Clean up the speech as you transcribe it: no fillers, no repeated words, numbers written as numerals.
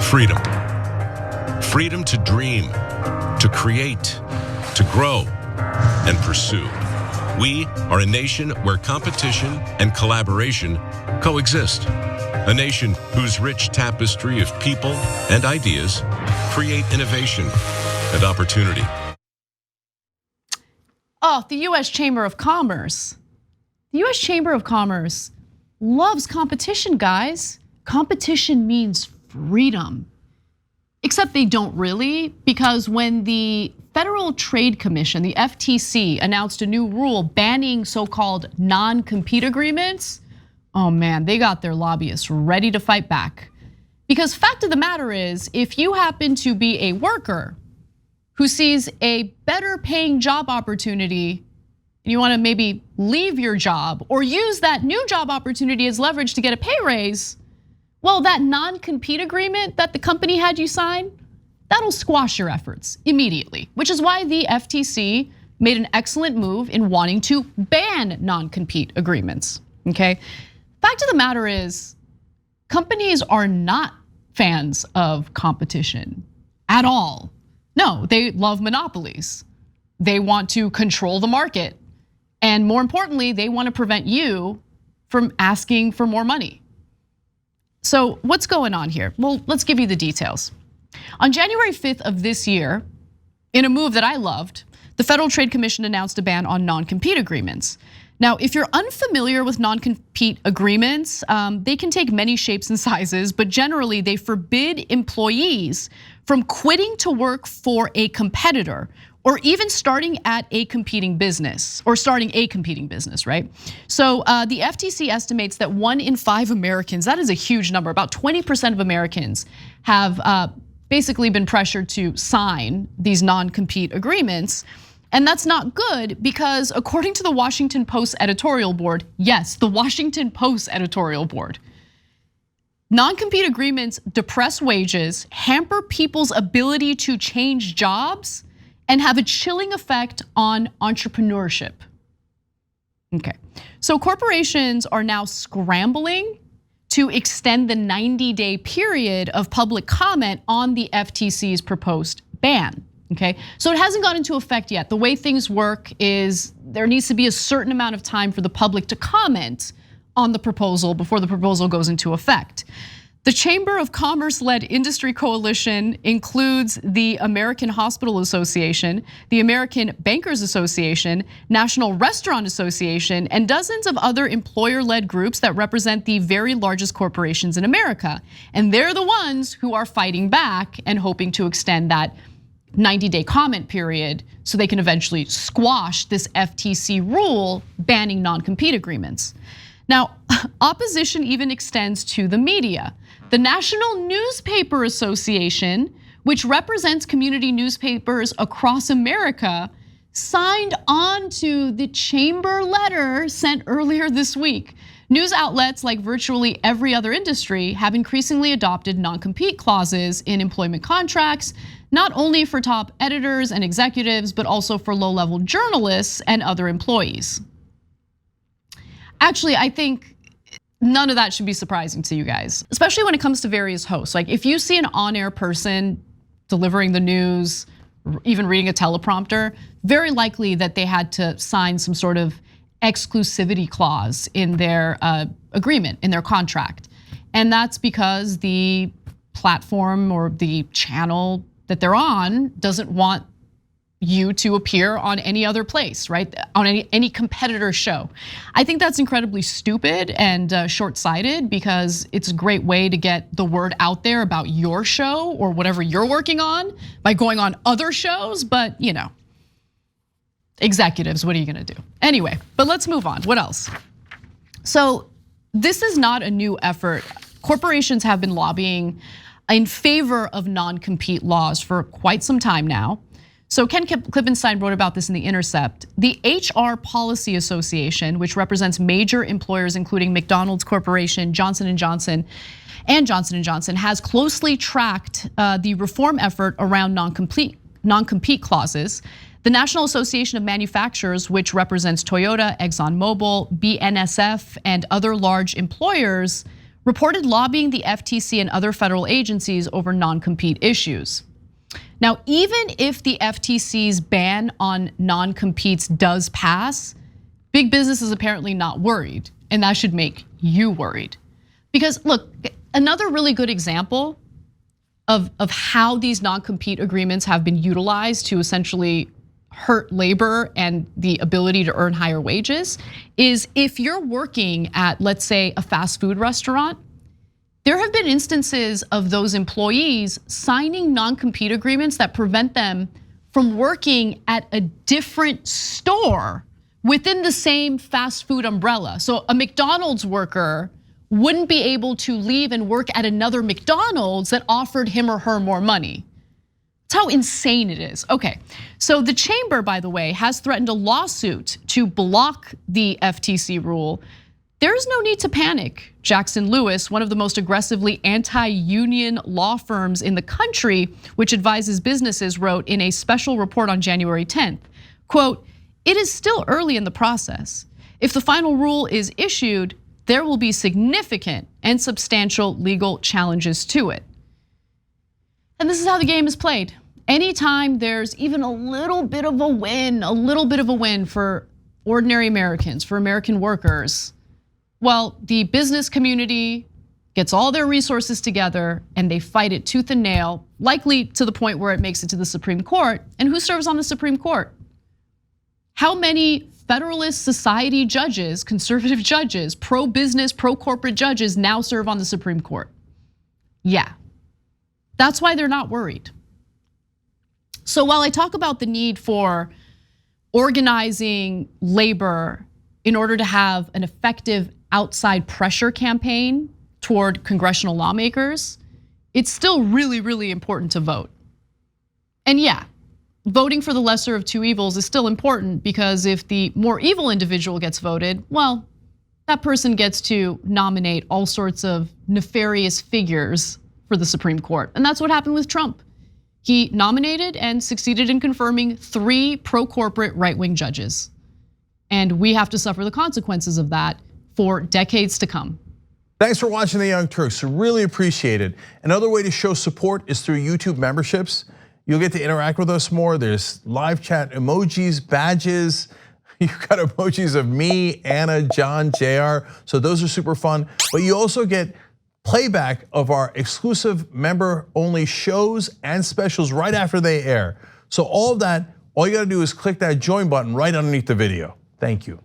Freedom. Freedom to dream, to create, to grow, and pursue. We are a nation where competition and collaboration coexist. A nation whose rich tapestry of people and ideas create innovation and opportunity. Oh, the U.S. Chamber of Commerce. The U.S. Chamber of Commerce loves competition, guys. Competition means freedom. Except they don't really, because when the Federal Trade Commission, the FTC, announced a new rule banning so-called non-compete agreements, oh man, they got their lobbyists ready to fight back. Because fact of the matter is, if you happen to be a worker who sees a better paying job opportunity, and you wanna maybe leave your job or use that new job opportunity as leverage to get a pay raise, well, that non-compete agreement that the company had you sign, that'll squash your efforts immediately, which is why the FTC made an excellent move in wanting to ban non-compete agreements, okay? Fact of the matter is, companies are not fans of competition at all. No, they love monopolies. They want to control the market. And more importantly, they want to prevent you from asking for more money. So what's going on here? Well, let's give you the details. On January 5th of this year, in a move that I loved, the Federal Trade Commission announced a ban on non-compete agreements. Now, if you're unfamiliar with non-compete agreements, they can take many shapes and sizes, but generally they forbid employees from quitting to work for a competitor or even starting at a competing business or starting a competing business, right? So the FTC estimates that 1 in 5 Americans, that is a huge number, about 20% of Americans have basically been pressured to sign these non-compete agreements. And that's not good because according to the Washington Post editorial board, yes, the Washington Post editorial board, non-compete agreements depress wages, hamper people's ability to change jobs, and have a chilling effect on entrepreneurship. Okay, so corporations are now scrambling to extend the 90-day period of public comment on the FTC's proposed ban. Okay, so it hasn't gone into effect yet. The way things work is there needs to be a certain amount of time for the public to comment on the proposal before the proposal goes into effect. The Chamber of Commerce-led industry coalition includes the American Hospital Association, the American Bankers Association, National Restaurant Association, and dozens of other employer-led groups that represent the very largest corporations in America. And they're the ones who are fighting back and hoping to extend that 90-day comment period so they can eventually squash this FTC rule banning non-compete agreements. Now, opposition even extends to the media. The National Newspaper Association, which represents community newspapers across America, signed on to the chamber letter sent earlier this week. News outlets, like virtually every other industry, have increasingly adopted non-compete clauses in employment contracts, not only for top editors and executives, but also for low-level journalists and other employees. Actually, I think none of that should be surprising to you guys, especially when it comes to various hosts. Like if you see an on-air person delivering the news, even reading a teleprompter, very likely that they had to sign some sort of exclusivity clause in their agreement, in their contract. And that's because the platform or the channel that they're on doesn't want you to appear on any other place, right? On any competitor show. I think that's incredibly stupid and short-sighted because it's a great way to get the word out there about your show or whatever you're working on by going on other shows, but you know, executives, what are you gonna do? Anyway, but let's move on, what else? So this is not a new effort. Corporations have been lobbying in favor of non-compete laws for quite some time now. So Ken Klippenstein wrote about this in the Intercept. The HR Policy Association, which represents major employers including McDonald's Corporation, Johnson & Johnson, and Johnson & Johnson, has closely tracked the reform effort around non-compete clauses. The National Association of Manufacturers, which represents Toyota, ExxonMobil, BNSF, and other large employers, reported lobbying the FTC and other federal agencies over non-compete issues. Now, even if the FTC's ban on non-competes does pass, big business is apparently not worried, and that should make you worried. Because look, another really good example of how these non-compete agreements have been utilized to essentially hurt labor and the ability to earn higher wages is if you're working at, let's say, a fast food restaurant, there have been instances of those employees signing non-compete agreements that prevent them from working at a different store within the same fast food umbrella. So a McDonald's worker wouldn't be able to leave and work at another McDonald's that offered him or her more money. That's how insane it is. Okay, so the chamber, by the way, has threatened a lawsuit to block the FTC rule. There's no need to panic. Jackson Lewis, one of the most aggressively anti-union law firms in the country, which advises businesses, wrote in a special report on January 10th, quote, "It is still early in the process. If the final rule is issued, there will be significant and substantial legal challenges to it." And this is how the game is played. Anytime there's even a little bit of a win for ordinary Americans, for American workers, well, the business community gets all their resources together and they fight it tooth and nail, likely to the point where it makes it to the Supreme Court. And who serves on the Supreme Court? How many Federalist Society judges, conservative judges, pro-business, pro-corporate judges now serve on the Supreme Court? Yeah. That's why they're not worried. So while I talk about the need for organizing labor in order to have an effective outside pressure campaign toward congressional lawmakers, it's still really, really important to vote. And yeah, voting for the lesser of two evils is still important because if the more evil individual gets voted, well, that person gets to nominate all sorts of nefarious figures for the Supreme Court. And that's what happened with Trump. He nominated and succeeded in confirming 3 pro-corporate right-wing judges. And we have to suffer the consequences of that for decades to come. Thanks for watching The Young Turks, really appreciate it. Another way to show support is through YouTube memberships. You'll get to interact with us more. There's live chat emojis, badges. You've got emojis of me, Anna, John, JR. So those are super fun. But you also get playback of our exclusive member-only shows and specials right after they air. So all of that, all you gotta do is click that join button right underneath the video. Thank you.